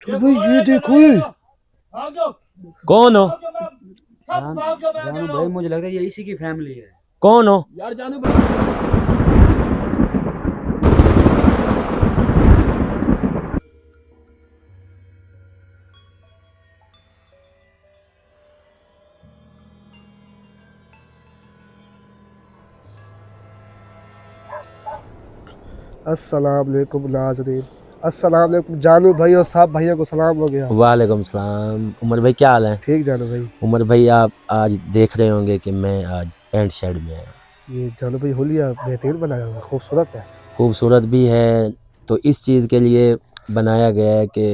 चल भाई ये देखो ये कौन हो? जानू भाई मुझे लग रहा है ये इसी की फैमिली है। कौन हो? यार जानू भाई अस्सलाम वालेकुम नाज़रीन, अस्सलाम वालेकुम जानू भाई और सब भाइयों को सलाम हो गया। वालेकुम सलाम। उमर भाई क्या हाल है? ठीक जानू भाई। उमर भाई आप आज देख रहे होंगे कि मैं आज पैंट शर्ट में आया। ये जानू भाई होलिया बेहतरीन बनाया हुआ, खूबसूरत है। खूबसूरत भी है, तो इस चीज़ के लिए बनाया गया है कि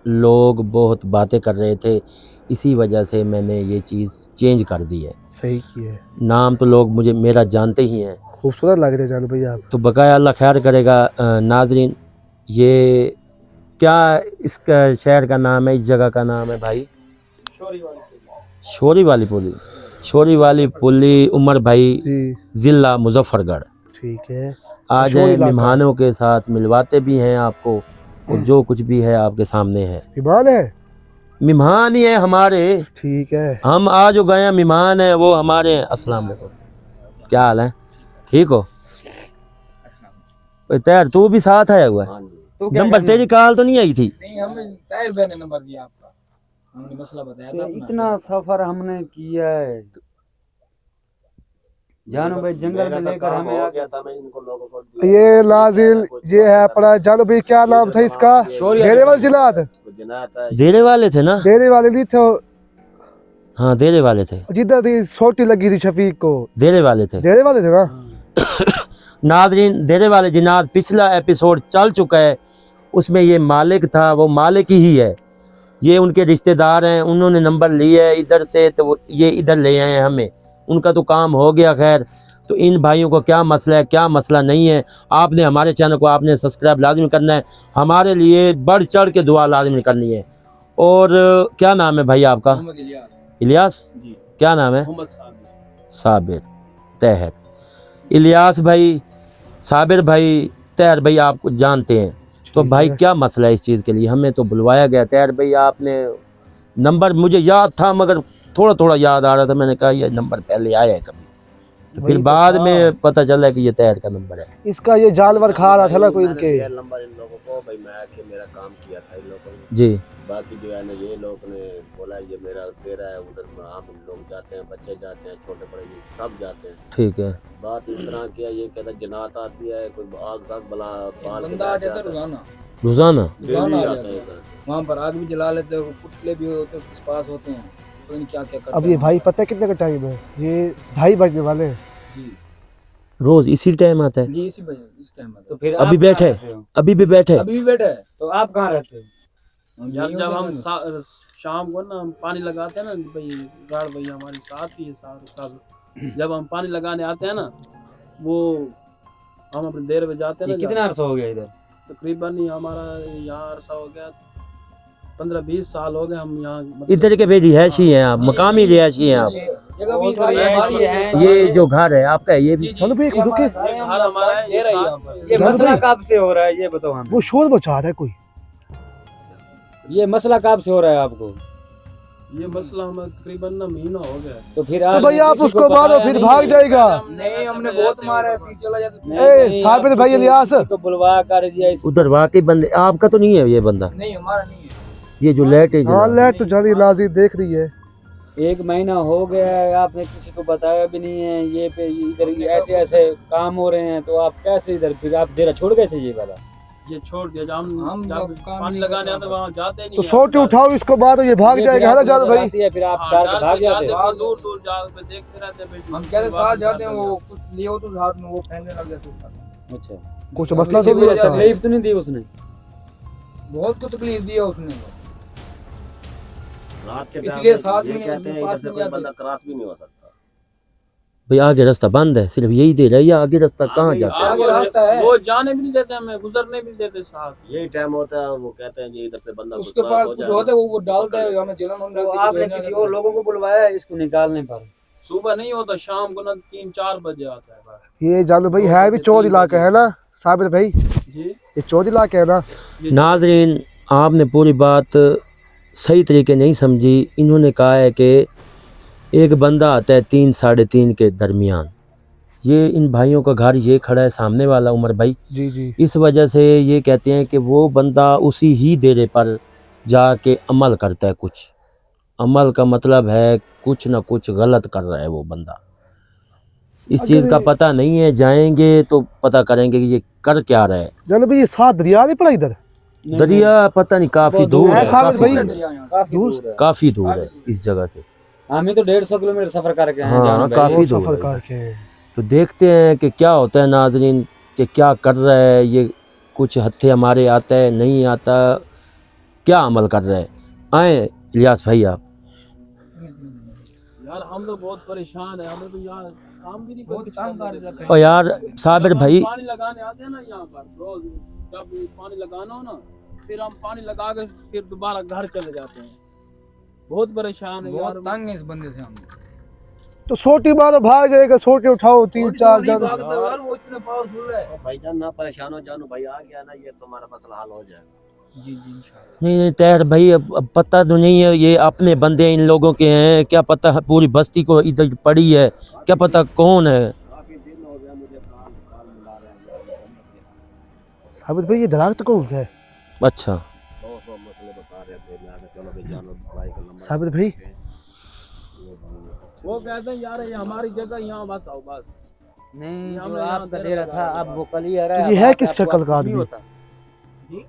लोग बहुत बातें कर रहे थे, इसी वजह से मैंने ये चीज़ चेंज कर दी है। सही की है, नाम तो लोग मुझे मेरा जानते ही हैं, खूबसूरत लग रहे जानू भाई आप। तो बकाया अल्लाह खैर करेगा। नाजरीन, ये क्या इसका शहर का नाम है, इस जगह का नाम है भाई? शोरी वाली पुली। शोरी वाली पुली उमर भाई, जी ज़िला मुजफ्फरगढ़। ठीक है। आज मशहूर इलाका है। मेहमानों के साथ मिलवाते भी हैं आपको, और जो कुछ भी है आपके सामने है। विमान है। मेहमान ही है हमारे, ठीक है। हम आज जो गए हैं मेहमान है वो हमारे हैं। अस्सलाम वालेकुम, क्या हाल है? ठीक हो? तैयार तू भी साथ आया हुआ है? नंबर तेरी कॉल तो नहीं आई थी? नहीं, हमें ताहिर भाई ने नंबर दिया आपका, हमने मसला बताया था अपना। इतना सफर हमने किया है जानू भाई, जंगल में लेकर हमें आ गया। ये नाज़िल ये है अपना जानू भाई, क्या नाम था इसका? डेरे वाले जिनात। देरे वाले थे ना? डेरे वाले नहीं थे, हाँ देरे वाले थे, जिधर थी सोटी लगी थी शफीक को। देरे वाले थे। डेरे वाले थे ना। नाजरीन, देरे वाले जिनात पिछला एपिसोड चल चुका है, उसमें ये मालिक था, वो मालिक ही है, ये उनके रिश्तेदार हैं, उन्होंने नंबर लिया है इधर से, तो ये इधर ले आए हैं हमें, उनका तो काम हो गया। खैर, तो इन भाइयों को क्या मसला है क्या मसला नहीं है, आपने हमारे चैनल को आपने सब्सक्राइब लाजमी करना है, हमारे लिए बढ़ चढ़ के दुआ लाजमी करनी है। और क्या नाम है भाई आपका? मोहम्मद इलियास इलियास। जी। क्या नाम है? मोहम्मद साबिर। साबिर, तहर। इलियास भाई, साबिर भाई, तहर भाई आपको जानते हैं, तो ठीक भाई है। क्या मसला है इस चीज़ के लिए हमें तो बुलवाया गया। तहर भाई आपने नंबर, मुझे याद था मगर थोड़ा थोड़ा याद आ रहा था, मैंने कहा ये नंबर पहले आया है कभी, तो वही फिर तो बाद था। में पता चला कि ये तहर का नंबर है। इसका ये जानवर खा रहा था ना कोई इनके। नंबर इन लोगों को भाई, मैं आके मेरा काम किया था इन लोगों ने। जी, बाकी जो है ना ये लोग ने बोला ये मेरा तेरा है, उधर हम लोग जाते हैं, बच्चे जाते हैं, छोटे बड़े ये सब जाते हैं। ठीक है। बात इस तरह किया, ये कहता जनात आती है, कोई आग साग बला बाल के बंदा आ बैठ जाता जाता है। रोजाना, रोजाना रोजाना आ डेली आता जाता है है, इधर। वहाँ पर आग भी जला लेते हैं, पुतले भी होते हैं उसके पास होते हैं, पता नहीं क्या क्या करते अब ये हैं। भाई पता है कितने का टाइम है? ये 2:30 बजने वाले हैं। जी रोज इसी टाइम आता है? जी, इसी वजह इस टाइम में तो फिर अभी आप बैठे? कहाँ रहते हो? अभी भी बैठे? अभी भी बैठा है। तो आप कहाँ रहते हो? जब हम शाम को ना हम पानी लगाते हैं ना भाई, गाड़ भैया हमारी साथ ही है, सब जब हम पानी लगाने आते हैं ना, वो हम अपने देर में जाते हैं ये ना, कितना अरसा हो गया इधर? तकरीबन ही हमारा यहाँ अरसा हो गया 15-20 साल हो गए हम यहाँ, मतलब इधर के भी रिहायशी हैं आप, मकामी रिहायशी हैं आप? जगह भी तो ऐसी है। ये जो घर है आपका है ये भी? चलो भाई रुके, घर हमारा है, दे रही है यहाँ साथ पर। में। ये जानू मसला भाई, कब से हो रहा है ये बताओ हमें। वो शोर मचा रहा है कोई। ये मसला कब से हो रहा है आपको? ये मसला हमें तकरीबन ना महीना हो गया। तो फिर तो आपने भाई आप किसी उसको को मारो बताया फिर नहीं? भाग जाएगा। नहीं, हमने बहुत मारा है, फिर चला जाता नहीं, ए, नहीं, साबिर आप भाई किसी- इलियास। किसी को बुलवा कर दिया इस- उधर वाकई बंदे, आपका तो नहीं है ये बंदा? नहीं, हमारा नहीं है। ये जो लाइट है हाँ जो लाइट तो जली नाज़ी देख रही है। 1 महीना हो गया है, आपने किसी को बताया भी नहीं है। ये पे इधर ऐसे ऐसे काम हो रहे हैं, तो आप कैसे इधर फिर आप देरा छोड़ गए थे ये वाला? ये छोड़ दिया, जब हम हम लोग जब काम पानी नहीं लगाने करते आते वहाँ जाते नहीं तो हैं। सोटी उठाओ इसको मारो, ये भाग ये जाएगा, है फिर ना आपको जानू नजर भाई? आती है, फिर आप हाँ, डर के डर भाग से जाते हो। जाते, दूर दूर जाके देखते रहते हैं, हम कहते साथ जाते हैं, वो कुछ लिए हो तो हाथ में वो फेंकने लग जाते हैं। अच्छा, कुछ मसला किसी तो नहीं को रहता। तकलीफ तो नहीं दी उसने? बहुत कुछ तकलीफ दी है उसने। रात के इसलिए टाइम साथ ये में कहते हैं पास इधर से में कोई जाते। बंदा क्रॉस भी नहीं हो सकता। भाई आगे रास्ता बंद है, सिर्फ यही दे रहा है, या आगे रास्ता कहाँ आगे- जाता है? आगे रास्ता है। वो जाने भी नहीं देते हमें, गुजरने भी नहीं देते साथ। यही टाइम होता है, वो कहते हैं कि इधर से बंदा उसके क्रॉस पास हो कुछ जाए होता है, वो डालता है हमें जलन होने तो लगती है, आपने जो किसी है और लोगों को बुलवाया है इसको निकालने पर? सुबह नहीं होता, शाम को ना 3-4 बजे आता है बस। ये जानू भाई है भी चौध इलाका है ना साबिर भाई? जी ये चौध इलाका है ना। नाजरीन, आपने पूरी बात सही तरीके नहीं समझी। इन्होंने कहा है कि एक बंदा आता है 3 साढ़े 3 के दरमियान। ये इन भाइयों का घर ये खड़ा है सामने वाला उमर भाई, जी जी। इस वजह से ये कहते हैं कि वो बंदा उसी ही डेरे पर जाके अमल करता है। कुछ अमल का मतलब है कुछ ना कुछ गलत कर रहा है वो बंदा। इस चीज़ का पता नहीं है, जाएंगे तो पता करेंगे कि ये कर क्या रहा है। जानो भाई ये 7 दरिया नहीं पड़ा इधर? दरिया पता नहीं, काफ़ी दूर है, साबित भाई काफी दूर है। काफ़ी दूर है इस जगह से। हमें तो 150 किलोमीटर सफर करके आए हैं हाँ, जान भाई। काफी बहुत दूर सफर है। करके। तो देखते हैं कि क्या होता है नाजरीन, कि क्या कर रहा है ये, कुछ हत्थे हमारे आता है नहीं आता, क्या अमल कर रहा है। आए इलियास भाई आप। यार हम तो बहुत परेशान है, हमें तो यार काम भी नहीं बहुत काम कर रखा है। और यार साबिर जब भाई, हम पानी लगाने आते हैं ना यहाँ पर रोज, जब पानी लगाना हो ना, फिर हम पानी लगा के फिर दोबारा घर चले जाते हैं। बहुत परेशान है यार। बहुत तंग है इस बंदे से हम। तो सोटी मारो भाग जाएगा, सोटी उठाओ 3-4 नहीं जन। भागता यार, वो इतने पावरफुल है। भाईजान ना परेशान हो, जानू भाई आ गया ना, ये तुम्हारा मसला हल हो जाएगा। जी जी इंशाल्लाह। नहीं तैर भाई, अब पता तो नहीं है, ये अपने बंदे इन लोगों के हैं, क्या पता है पूरी बस्ती को इधर पड़ी है, क्या पता कौन है। काफी दिन हो गया मुझे काल मिला रहे हैं। साबित भाई ये दरख्त कौन सा है? अच्छा, 100 मसले बता रहे थे, मैं कहा चलो भाई जानो भाई का नंबर। साबित भाई वो कहते हैं यार ये हमारी जगह, यहाँ बस आओ बस। नहीं हमने जो यहाँ आपका डेरा डेरा था लगा अब वो क्लियर है। ये अब है आपके किस आपको शक्ल का कुछ नहीं आदमी? होता। जी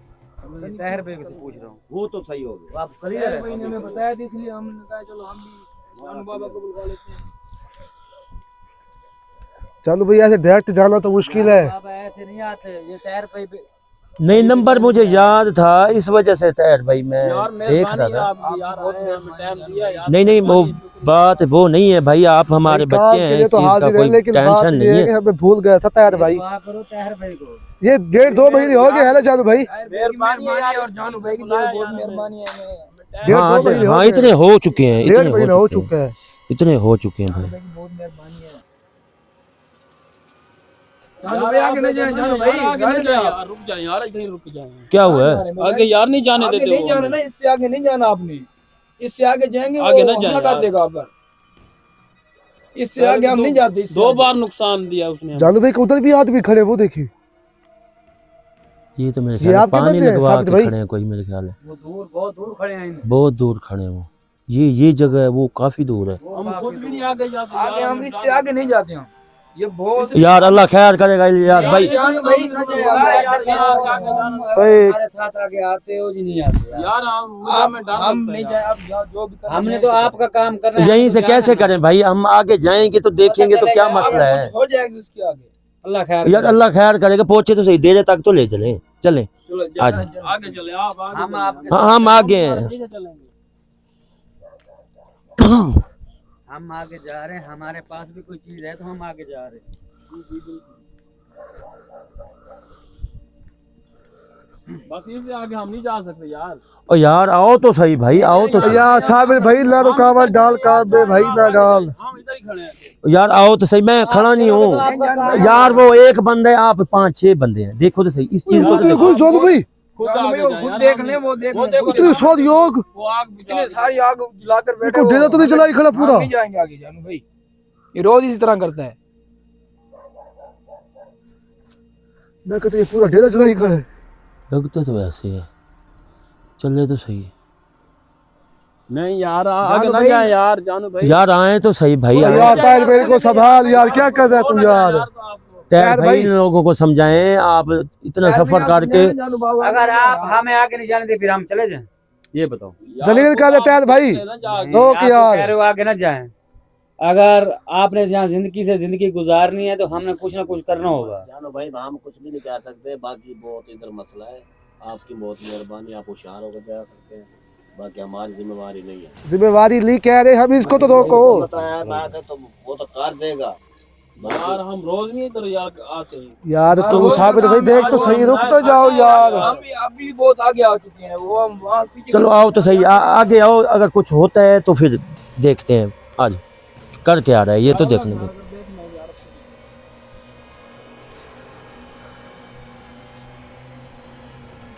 तहर पे भी तो पूछ रहा हूँ, वो तो सही हो गया। आप क्लियर है। भाई ने हमें बताया था, इसलिए हमने कहा चलो हम भी जानू बाबा को बुला लेते हैं। चलो भाई ऐसे डायरेक्ट जाना तो मुश्किल है। आप ऐसे नहीं आते, ये तहर पे नहीं नंबर मुझे याद था, इस वजह से तैर भाई मैं यार देख रहा मेहरबानी है था। आपकी यार, आए हमें टाइम दिया यार। नहीं नहीं, वो बात वो नहीं है भाई, आप हमारे भाई, काम बच्चे के हैं, लिए इस तो चीज़ का हाजिर है, कोई लेकिन बात टेंशन ये नहीं है कि है। हमें भूल गया था तैयार भाई। दुआ करो तहर भाई को। ये 1.5-2 महीने हो गए है ना जानू भाई? मेहरबानी है और जानू भाई की बहुत मेहरबानी है। डेढ़ हाँ दो महीने हो हाँ, गए। इतने हो चुके हैं, 1.5 महीने हो चुका है। इतने हो चुके हैं भाई। भाई की बहुत मेहरबानी है। जानू भाई आगे नहीं जाए, जानू भाई आगे नहीं जाए यार, रुक जाए यार, इधर ही रुक जाए। क्या हुआ है? आगे यार नहीं जाने आगे देते नहीं वो जाना ना, हमें। इससे आगे नहीं जाना आपने। इससे आगे जाएंगे आगे वो ना जाए हमला कर यार। देगा आप पर। इससे आगे हम नहीं जाते। इससे 2 आगे। बार नुकसान दिया उसने हमें। जानू भाई के उधर भी आदमी खड़े, वो देखिए। ये तो मेरे ये ख्याल है आपके पानी बंदे हैं, लगवा साबित के भाई? खड़े हैं कोई, मेरे ख्याल है वो दूर बहुत दूर खड़े हैं। बहुत दूर खड़े हैं वो। ये जगह है वो काफी दूर है हम खुद भी नहीं आगे जाते आगे यार, हम इससे आगे नहीं जाते हम। ये बहुत यार। अल्लाह खैर करेगा यार भाई। जानू भाई ना जाए यार, आगे। यार, यहाँ से आगे जाना। हमारे साथ आगे आते हो जी नहीं आते यार। यार मुझे आप हमें डर हम लगता है नहीं यार। जाए, अब जो भी करना हमने है तो ऐसे आपका काम करना है। यहीं हमें से तो कैसे जाना है। करें भाई, हम आगे जाएंगे तो देखेंगे तो क्या करो। मसला आगे है। कुछ हो जाएगी उसके आगे। अल्लाह खैर यार करे। अल्लाह खैर करेगा, पहुंचे तो सही, देर तक तो ले चले चले। चलो आजा। आगे चले आप, आगे हम चले। आपके हाँ हम आगे हैं। ठीक है, चलेंगे। हम आगे जा रहे हैं, हमारे पास भी कोई चीज है तो हम आगे जा रहे हैं। बस इससे आगे हम नहीं जा सकते यार। और यार आओ तो सही भाई, आओ तो सही यार साबित भाई ना रुकावट डाल काम में भाई, ना डाल। हम इधर ही खड़े हैं। यार, आओ तो सही, मैं खड़ा नहीं हूँ यार। वो एक बंदा है, आप 5-6 बंदे हैं, देखो तो सही इस चीज को तो देखो। देखो जानू भाई खुद जानू आगे भाई जाए खुद यार, देख हम ले, नहीं- वो देख वो ले। देखो, इतने सारे योग, वो आग बुझा इतने देते सारी हैं। आग जलाकर बैठे इनको डेरा तो नहीं चला खड़ा पूरा। हम नहीं जाएंगे आगे जानू भाई, ये रोज इसी तरह करता है। मैं कहता ये पूरा डेरा चला ही खड़ा है। लगता तो वैसे है, चले तो सही। नहीं यार, आगे ना भाई। जाए यार, जानू भाई। यार आए तो सही भाई, आए। यार ताहिर मेरे को संभाल यार, क्या कर रहा है तू यार? तैर यार भाई भाई। इन लोगों को समझाएं, आप इतना सफर करके। अगर आप हमें आगे नहीं जाने दे फिर हम चले जाएं, ये बताओ। जलील का देता है भाई। नहीं, तो आप यार। कह रहे हो आगे न जाएं। अगर आपने यहाँ जिंदगी से जिंदगी गुजारनी है तो हमने कुछ ना कुछ करना होगा। जानो भाई हम कुछ भी नहीं कह सकते, बाकी बहुत इधर मसला है। आपकी बहुत मेहरबानी, आप होशियार होकर जा सकते हैं, बाकी हमारी जिम्मेवारी नहीं है। जिम्मेवारी ली कह रहे हम, इसको तो रोको। बताया बात है तो वो तो कर देगा। यार हम रोज नहीं इधर यार आते हैं। यार तुम रोज साबित भाई काम देख तो आज सही, हम रुक तो आज जाओ आज यार। आज हम भी अभी बहुत आगे आ चुके हैं, वो हम वहाँ पीछे। चलो आओ तो सही, आगे आओ, अगर कुछ होता है तो फिर देखते हैं आज कर क्या रहा है, ये तो देखने दो।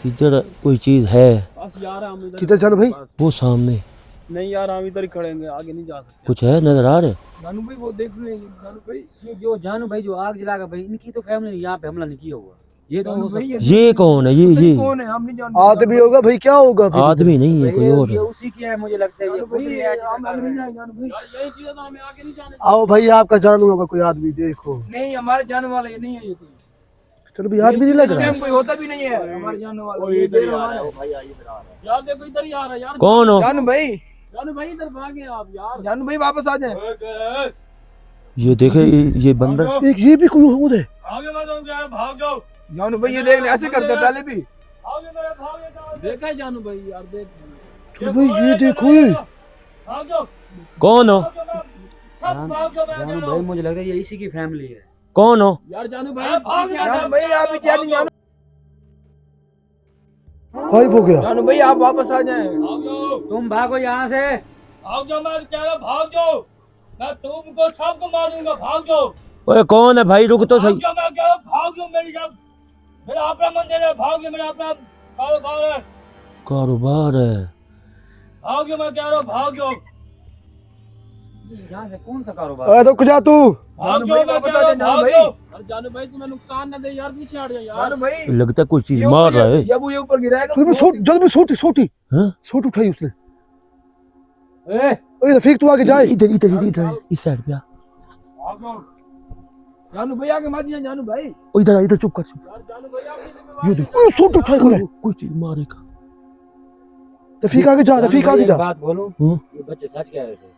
इधर कोई चीज है। यार हम इधर किधर जानू भाई? वो सामने नहीं यार हम इधर ही खड़ेंगे, आगे नहीं जा सकते। कुछ है, नजर आ रहे? जानू भाई वो देख रहे हैं जानू भाई, ये जो जानू भाई जो आग जलाकर भाई, इनकी तो फैमिली यहाँ पे हमला नहीं किया हुआ। ये तो जानू हो भाई सकता ये कौन है? ये कौन है हम नहीं जानते। आदमी होगा भाई, क्या होगा फिर? आदमी नहीं है, कोई और ये है। उसी की है मुझे लगता है। ये जानू भाई खुद ही हम आगे नहीं जाए जानू भाई। यार यही चीजें तो हमें आगे नहीं जाने। आओ भाई, आपका जानू होगा कोई आदमी, देखो। नहीं हमारे जानने वाला ये नहीं है, ये कोई चलो भाई, आदमी नहीं लग रहा है। कोई होता भी नहीं है हमारे जानने वाला। ये इधर ही आ रहा है, वो भाई इधर आ रहा है। यार देखो इधर ही आ रहा है यार। कौन हो? जानू भाई, जानू भाई इधर भागे आप यार। जानू भाई वापस आ जाए। ये देखे, ये बंदर। एक ये भी कोई और है। आगे मत जाओ, भाग जाओ। जानू भाई ये देख ले, ऐसे करते पहले भी। आगे मेरे भागे जाओ। देखा है जानू भाई यार, देख। चलो भाई, ये देखो ये। भाग जाओ। कौन हो? सब भाग जाओ। जानू भाई मुझे लग रहा है ये इसी की फैमिली है। कौन हो? यार जानू भाई भाग जानू भाई आप पीछे आ जाओ। गायब हो गया। जानू भाई आप वापस आ जाए। भाग जाओ। तुम भागो यहाँ से। भाग जाओ, मैं कह रहा भाग जाओ। मैं तुमको सबको मारूंगा, भाग जाओ। ओए कौन है भाई? रुक तो भाग सही। जाओ, मैं कह रहा भाग जाओ। मेरा अपना मंदिर है, भाग जाओ। मेरा अपना कारोबार है, कारोबार है। भाग जाओ। मैं कह रहा हूँ भाग जाओ। यहाँ से कौन सा कारोबार? अरे रुक जा तू। भाग जानू जाओ, भाई मैं वापस कह आ रहा जाए हूँ जानू भाग भाई। जाओ। अरे जानू भाई तुम्हें नुकसान न दे यार, पीछे हट जाओ यार। जानू भाई लगता है कोई चीज ये मार ऊपर- रहा है। ये वो ये ऊपर गिराएगा। चलो भाई, जल्दी में सोटी सोटी। हाँ? सोट उठाई उसने। ए, अरे रफीक तू आगे जाए। इधर इधर इधर इधर, इस साइड पे आ। भाग जाओ। जानू भाई आगे मत जाए जानू भाई। ओ इधर इधर, चुप कर चुप। यार जानू भाई आप नहीं ये देख, ओ सोट उठाई बोले, कोई चीज मारेगा। रफीक आगे जा, रफीक आगे एक जा। बात बोलूं, हम्म? ये बच्चे सच कह रहे थे।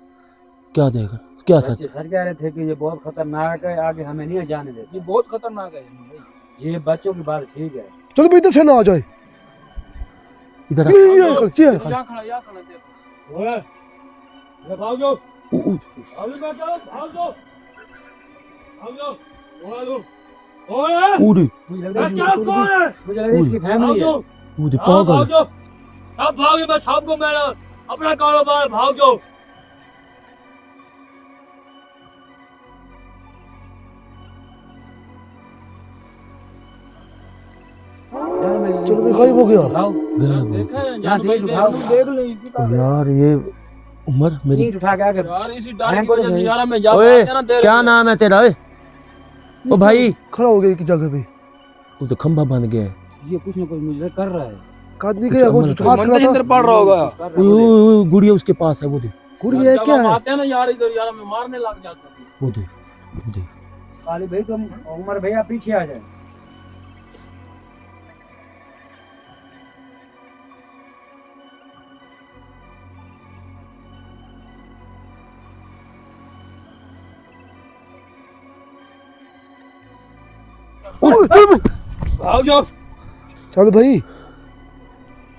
क्या देगा? क्या सच? बच्चे सच कह रहे थे कि ये बहुत खतरनाक है, आगे हमें नहीं जाने देते। ये बहुत खतरनाक है जानू भाई। ये बच्चों की बात ठीक है। चलो भाई, इधर से ना आ जाए। इधर आ। ये यहाँ खड़ा देखो। ओए ये भाग जाओ। अभी मैं कह रहा हूँ भाग जाओ। भाग जाओ। ओए लो। ओए उड़ी मुझे लग मैं रहा है कह रहा हूँ कौन है? मुझे लग रहा है इसकी भाग फैमिली है। जाओ। उड़ी हाँ, पागल। भाग जाओ। अब भागे, मैं सबको मेरा अपना कारोबार है, भाग जाओ। चलो भाई, गायब हो गया। उठाओ, गया वो। देखा है यहाँ जानू से भाई, ईंट देख उठाओ। लो। देख ले इसी का। ओ यार, ये उमर मेरी। ईंट उठा के आगे। यार इसी डर मैं की बोल वजह से रही- यार मैं जा ओए पाते ना देर क्या में। नाम है तेरा? ओए ओ भाई, खड़ा हो गया एक जगह पे। वो तो खंभा बन गया है। ये कुछ ना कुछ मुझे कर रहा है। कादनी गया वो, कुछ जो हाथ मंदिर खड़ा था। अंदर पड़ रहा होगा। कर रहा ओए, है। ओए, ओए, गुड़िया उसके पास है, वो दे। गुड़िया है जब क्या हम है? आते हैं ना यार इधर, यार हमें मारने लग जाता है। वो दे, वो दे। काली भाई तुम, उमर भैया पीछे आ जाए। ओए, चलो भाई। भाग जाओ। चलो भाई।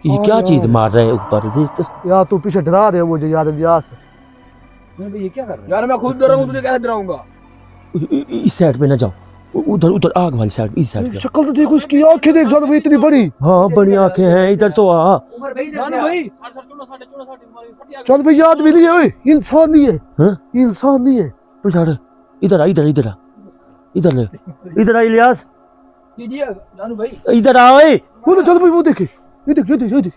ये और क्या यार। चीज मार रहे हैं ऊपर? देख तो। यार तू पीछे डरा रहे हो मुझे यार, इलियास। उमर भाई ये क्या कर रहा है? यार मैं खुद डरा हूँ, तुझे कैसे डराऊंगा? इस साइड पे ना जाओ, उधर उधर आग वाली साइड, इस साइड पे। शक्ल तो देखो इसकी, आंखें देख जानो भाई इतनी बड़ी। हाँ बड़ी आंखें हैं, इधर तो आ। उमर भाई इधर जानू से आ। भाई चल भाई, याद भी नहीं है, ओए इंसान नहीं है। हाँ? इंसान नहीं है। पछाड़, इधर आ, इधर इधर आ, इधर ले, इधर आ इलियास, कीजिए जानू भाई। इधर आ। ओए वो तो चल भाई, वो देखे, ये देख, ये देख, ये देख।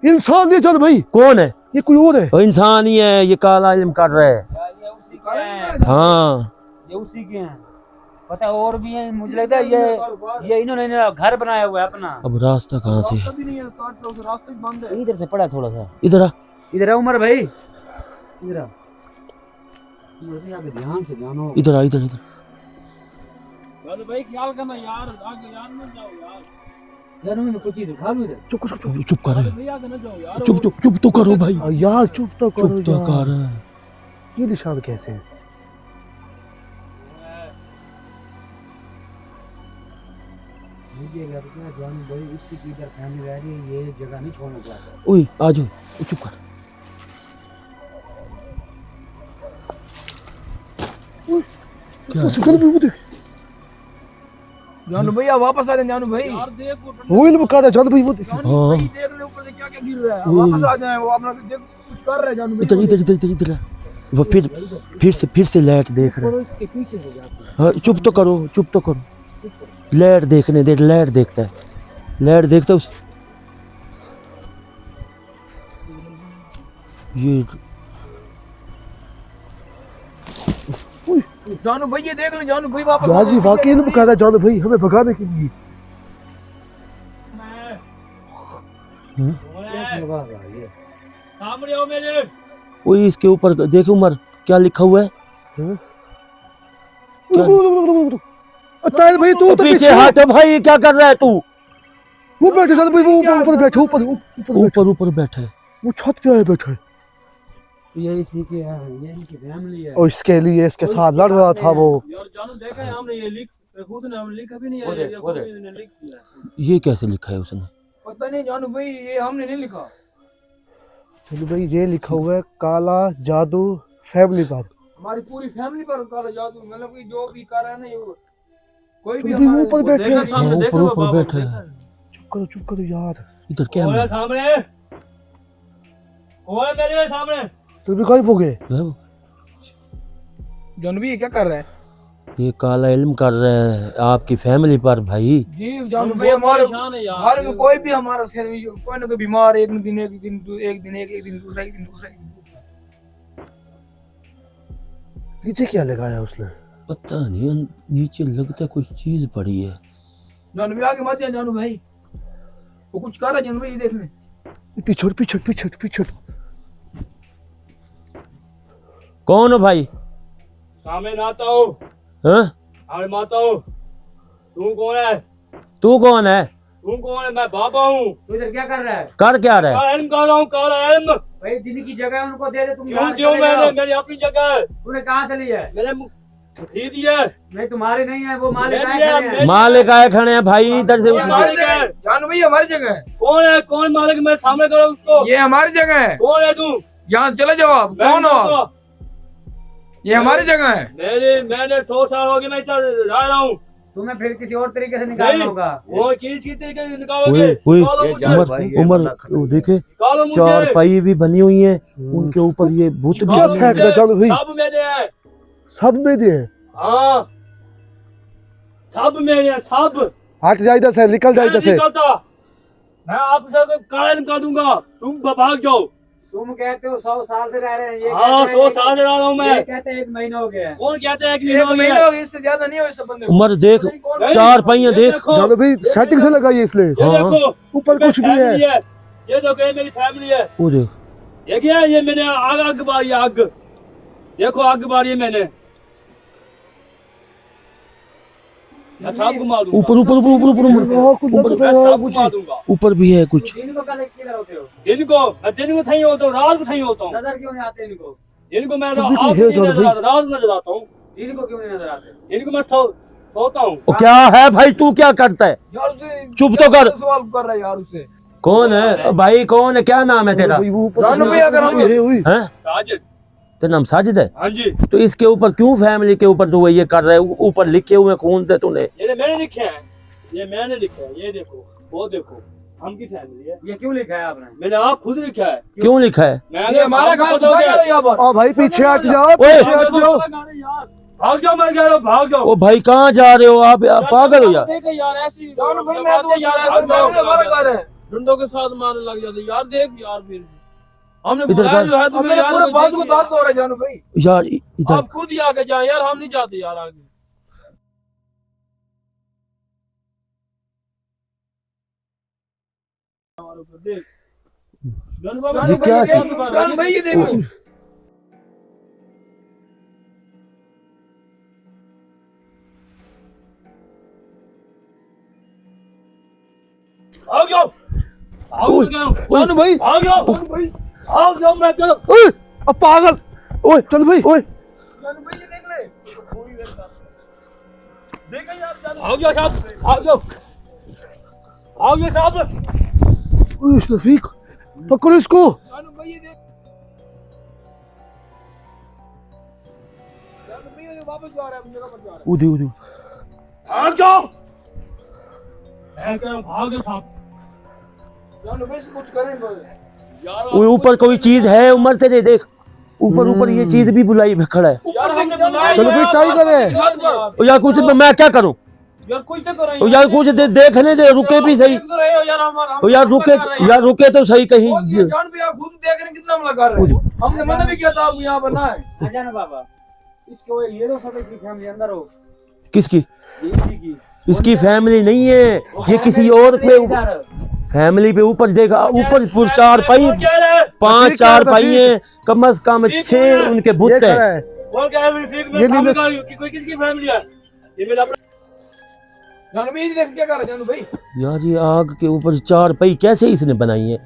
इंसान नहीं है चल भाई, कौन है? ये कोई और है। वो इंसान ही है, ये काला इल्म कर रहा है। यार ये उसी के हैं। हाँ ये उसी के हैं। पता है और भी हैं, मुझे लगता है ये इन्होंने ना घर बनाया हुआ है अपना। अब रास्ता कहाँ से है? रास्ता भी नहीं है, काट लो, रास्ता भी बंद है। इधर से पड़ा थोड़ा सा। इधर आ। इधर है उमर भाई, इधर आ। उमर भाई आगे ध्यान से जानो। इधर आ, इधर इधर। जानू भाई ख्याल करना यार, आगे यार मत जाओ यार। यार उन्होंने कोई चीज उठा लो इधर। चुप चुप चुप चुप कर, जानू भाई आगे न जाओ यार। चुप चुप चुप तो करो भाई, यार, चुप तो करो चुप तो यार। कर। ये निशान कैसे है? मुझे लगता है जानू भाई उसी की इधर फैमिली रह रही है, ये जगह नहीं छोड़ना चाहता। ओए आ जाओ, ओ, चुप कर। क्या? चल भाई, वो देख। जानू भाई आप वापस आ जाए जानू भाई। यार देखो वो इल्म का था, चल भाई वो देख। जानू भाई देख ले ऊपर से क्या क्या गिर रहा है। आप वापस आ जाए, वो अपना देख कुछ कर रहा है जानू भाई। इधर इधर इधर इधर इधर आ। वो फिर से लाइट देख रहा है। इसके पीछे से जाते हैं। हाँ चुप तो करो, चुप तो करो। लाइट देखने दे, लाइट देखता है, लाइट देखता है उस। ये जानू भाई ये देख लो, जानू भाई वापस यार जी वाकई ने बकायदा जानू भाई हमें भगाने के लिए। सामने आओ मेरे। ओए इसके ऊपर देखो उमर क्या लिखा हुआ है। ताहिर भाई तू तो पीछे हट भाई, क्या कर रहा है तू? वो बैठे जानू भाई, वो ऊपर बैठे, ऊपर ऊपर बैठा है। वो छत पे आए बैठा है। ये इसी के है, ये इनकी फैमिली है। और इसके लिए इसके साथ लड़ रहा था वो। यार जानू देखा है हमने, ये लिख खुद ने हम लिखा भी नहीं है, ये खुद ने लिख दिया है। ये कैसे लिखा है उसने? पता नहीं जानू भाई, ये हमने नहीं लिखा। जानू भाई ये लिखा हुआ है काला जादू फैमिली पर। हमारी पूरी फैमिली पर काला जादू, मतलब कि जो भी कर रहा है ना ये कोई भी तो भी वो हमारे ऊपर बैठे हैं। सामने ऊपर देखो ऊपर बाबा बैठा है। चुप करो यार। इधर कैमरा है। सामने ओए मेरे सामने। तो भी गायब हो गए। जानू भाई ये क्या कर रहा है? ये काला इल्म कर रहा है आपकी फैमिली पर भाई। जी जानू भाई हमारे परेशान है यार। घर में कोई भी हमारा कोई ना कोई बीमार, एक दिन दूसरा। नीचे क्या लगाया उसने? पता नहीं, नीचे लगता है कुछ चीज पड़ी है। जानू भाई आगे मत जा जानू भाई, वो कुछ कर रहा है जानू भाई, ये देख ले। पीछे। कौन हो भाई? सामने आता हो। हाँ? अरे माता हो। तू कौन है? तू कौन है? तू कौन है? मैं बाबा हूँ। तू इधर क्या कर रहा है? कर क्या रहा है? काला इल्म कर रहा हूँ, काला इल्म। भाई दिल्ली की जगह उनको दे दे, तुम क्यों यहाँ क्यों? चले जाओ। मैंने मेरी अपनी जगह है। तूने कहाँ से ली है? मैंने खरीदी है। नहीं तुम्हारी नहीं है, वो मालिक मेरी आए है, खड़े हैं। मेरी- मालिक आए खड़े हैं भाई, इधर से ये मालिक है। जानू भाई हमारी जगह है, कौन है? कौन मालिक? मैं सामने करो उसको। ये हमारी जगह है। कौन है तू? यहाँ चले जाओ आप। कौन हो आप? ये हमारी जगह है। मैंने 100 साल हो गए मैं इधर रह रहा हूँ। तुम्हें फिर किसी और तरीके से निकालना नहीं। होगा। वो किसी तरीके से निकालोगे? ओए, निकालो ये मुझे। जान भाई, ये उमर बंदा खड़ा है। देखे निकालो मुझे। चार पाई भी बनी हुई है, उनके ऊपर ये भूत भी क्या निकालो फेंक मुझे। रहा जानू भाई? सब मेरे हैं। सब में दे। हाँ सब मेरे हैं, सब। हट जा इधर से, निकल जा मैं इधर से। निकलता। मैं आपसे काला निकाल दूंगा, तुम भाग जाओ। तुम कहते हो 100 साल से रह रहे हैं, ये हाँ कहते 100 हैं साल से रह रहा हूँ ये मैं। कहते हैं 1 महीना हो गया है। कौन कहते हैं कि एक महीना महीना हो हो गया, इससे ज्यादा नहीं हो इस बंदे को। उमर देख, गया? चार पहिया ये देख। देखो, जानू भाई सेटिंग से लगाई है इसने। ये हाँ, देखो ऊपर कुछ भी है। फैमिली ये देखो, ये मेरी फैमिली है। वो देख, ये क्या है? ये मैंने आग बारी, आग देखो, आग बारी है मैंने। मैं सबको मार दूंगा। ऊपर ऊपर ऊपर ऊपर ऊपर हाँ, कुछ ऊपर लगता मैं है सबको कुछ। मार दूंगा। ऊपर भी है कुछ। इनको कल किधर होते हो? इनको मैं दिन को थई होता हूँ, रात को थई होता हूँ। नजर क्यों नहीं आते इनको? इनको मैं तो भी कोई आप है नहीं जानू नजर भाई? आता, रात को नजर आता हूँ। इनको क्यों नहीं नजर आते? इनको मैं सोता हूँ। वो क्या है भाई, तू क्या करता है? यार उसे चुप तो कर। सवाल कर रहा है यार उससे। कौन है भाई? कौन है? क्या नाम है तेरा? भाई वो ऊपर जानू भाई अगर हम हैं? साजिद। तेरा नाम साजिद है? हाँ जी, तो इसके ऊपर क्यों फैमिली के ऊपर तू ये कर रहा है? ऊपर लिखे हुए कौन से तूने? ये मैंने लिखे हैं, ये मैंने लिखा है। ये देखो, वो देखो, हम की फैमिली है। ये क्यों लिखा है आपने? मैंने आप खुद लिखा है। क्यों लिखा है? ये हमारा घर आपको खुदा पता कर रहा है यहाँ पर। आ भाई पीछे हट जाओ, ओए। पीछे हट जाओ। भाग जाओ, मैं कह रहा हूँ भाग जाओ। ओ भाई कहाँ जा रहे हो आप पागल हो यार? देखो यार ऐसी जानू भाई मैं तो यार ऐसा भाग जाओ। हमारा घर है। डंडों के साथ मारने लग जाते यार। देख यार, फिर हमने इधर बुलाया कर। जो है अब तुम्हें मेरे यार, पूरे कोई बाजू को देखिए। दर्द हो रहा है जानू भाई। यार इधर आप खुद ही आके जाए यार, हम नहीं जाते यार आगे। देख जानू बाबा, ये क्या चीज? जानू भाई ये देख लो। भाग जाओ, भाग जाओ, जानू भाई भाग जाओ, भाग जाओ, मैं कह रहा हूँ। ओए अब पागल। ओए चल भाई। ओए जानू भाई ये देख ले। देखो यार, भाग जाओ साहब, भाग जाओ, भाग जाओ साहब। ओए शफीक पकड़ो इसको। जानू भाई ये देख। जानू भाई ये वापस जा रहा है, अपनी जगह पर जा रहा है। उधर उधर भाग जाओ, मैं कह रहा हूँ भाग जाओ साहब। जानू भाई इसको कुछ करेंगे यार वो ऊपर कोई चीज है, उमर से देख ऊपर ऊपर ये चीज भी बुलाई खड़ा है। यार हमने बुलाया चलो है, फिर ट्राई करें। छत पर। ओ यार कुछ मैं क्या करूं? यार कुछ तो करो ओ यार कुछ देखने दे, रुके भी सही। देख तो रहे हो यार हमारा। ओ यार रुके तो सही कहीं। जान भी आप खुद देख रहे हैं कितना हमला कर रहे हैं। हमने मना भी किया था आपको यहाँ पर ना है। जाना बाबा इसको ये दो सब इसकी फैमिली अंदर हो। किसकी? इसी की इसकी फैमिली नहीं है, ये किसी और पे फैमिली पे ऊपर देखा, ऊपर 4 पाई 5 4 पाई है, कम से कम 6 उनके ये बुत खड़ा है। है। और क्या है फिर ये मैं नीले- कि कोई किसकी फैमिली है? ये मेरा अपना जानू भाई देख क्या कर रहा है जानू भाई? यार ये आग के ऊपर 4 पाई कैसे इसने बनाई है?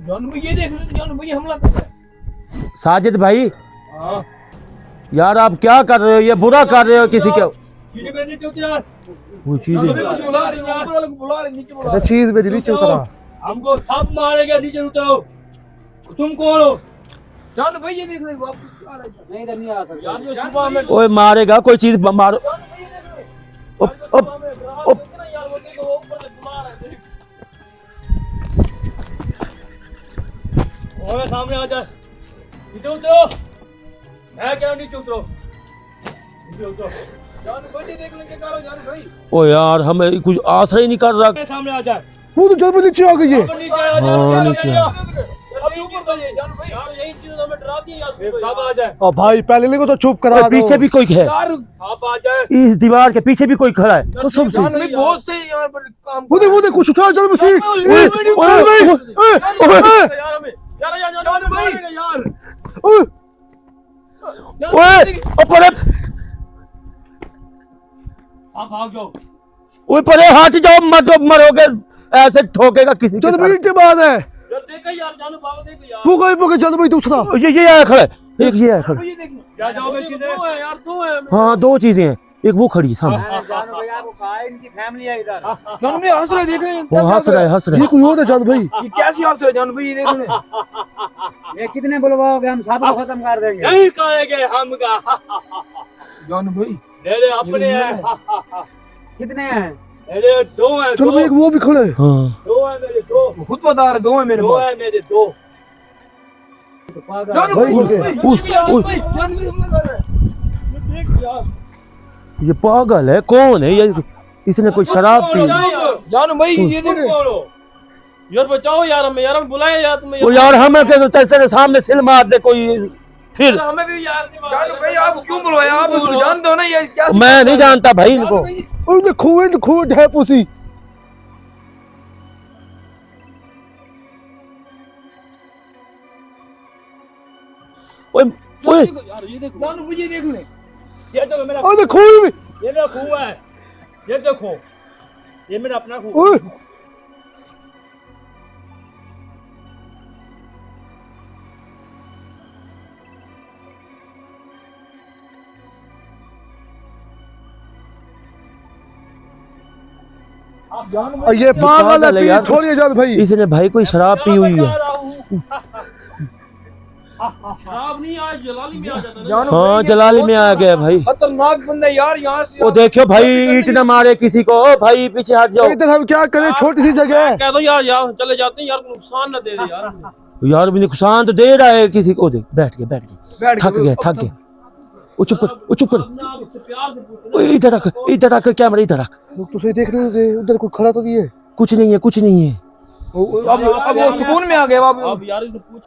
जानू भाई ये देख जानू भाई हमला कर रहा है। साजिद भाई हां यार आप क्या कर रहे हो? ये बुरा कर रहे हो किसी के। चीजें पे नीचे उतर यार। वो चीजें जानू भाई कुछ बुला रहे हैं ऊपर वाले को बुला रहे हैं नीचे बुला अच्छा रहे चीज में नीचे उतरा। हमको सब मारेगा नीचे उतरो। तुम कौन हो? जानू भाई ये देख रहे वापस आ रहा है। नहीं इधर नहीं आ सकता। यार जो सुबह में ओए मारेगा कोई चीज मारो। जानू भाई ये देख रहे ओप ओप ओप यार वो देखो ऊपर से बुला रहा है। ओए सामने आ जा। नीचे उतरो। मैं क्या नीचे उतरो। नीचे उतरो। जानू भाई ये देख लेंगे करो जानू भाई। ओ यार हमें कुछ आशा ही नहीं कर रहा। सामने आ जा। वो तो जब नीचे आ गई है। नीचे आ जा। हाँ, नीचे आ। अभी ऊपर तो ये जानू भाई। यार यही चीज हमें डराती है यार। सब आ जाए। और भाई पहले लेको तो चुप करा दो। पीछे भी कोई है, यार आप आ जाए। इस दीवार के पीछे भी कोई खड़ा है। कसम से। जानू भाई बहुत से यहाँ पर काम वो देख कुछ उठा चल मसी। यार हमें यार जानू भाई यार ओए ऊपर आप भाग जाओ। ओए परे हाथ जाओ, मत मरोगे ऐसे ठोकेगा किसी के चल साथ। नीचे बात है। यार देखो यार जानू बाबा देखो यार। वो कोई चल भाई दूसरा। ये आया खड़ा है, एक ये आया खड़ा है। ये देखो क्या जाओगे चीजें? दो है यार दो है। हाँ 2 चीजें हैं, एक वो खड़ी है सामने। जानो भाई आपको कहा है इनकी फैमिली है इधर। जानू भाई हंस रहे देखें वो हंस रहा है। ये कोई और है जान भाई। ये कैसी हंस रहे जानू भाई ये देखो। ये कितने बुलवाओगे हम सबको खत्म कर देंगे। यही कहेंगे हम का जानू भाई मेरे अपने हैं। कितने हैं? मेरे 2 हैं। चलो भाई एक वो भी खड़ा है। हाँ 2 है मेरे 2 खुद बता रहे 2 है मेरे 2 है मेरे 2। जानू भाई बोल के। जानू भाई हमला कर रहा है। देख यार ये पागल है, कौन है ये? इसने कोई शराब पी? जानू भाई ये देखो यार बचाओ यार हमें बुलाए यार तुम्हें। वो यार हमें तेरे सामने सिल मार दे कोई फिर। हमें भी यार से जानू भाई आप क्यों बुलवाया? आप उसको जानते हो ना ये क्या? मैं नहीं जानता भाई इनको। और ये खून है पुसी। ओए ओए यार ये देखो जानू भाई ये देख ले। ये देखो मेरा और ये खून भी। ये मेरा खूह है। ये देखो ये मेरा अपना खूह। ओए और ये पागल है यार। पी छोड़िए जान भाई। इसने भाई कोई शराब पी हुई है। शराब नहीं आज जलाली में आ जाता है। हाँ जलाली में आ गया भाई। खतरनाक बंदा यार यहाँ से। वो देखो भाई ईंट ना मारे किसी को। ओ भाई पीछे हट जाओ। इधर हम क्या करें, छोटी सी जगह है। कह दो यार यार चले जाते हैं यार नुकसान ना दे दे यार। यार भी नुकसान तो दे रहा है किसी को। देख बैठ गया थक गया। वो चुप कर। आपसे प्यार से पूछना। ओए इधर रख कैमरा, इधर रख। लोग तो सही देख रहे थे, उधर कोई खड़ा तो नहीं है। कुछ नहीं है। अब वो सुकून में आ गया अब यार इसे पूछ।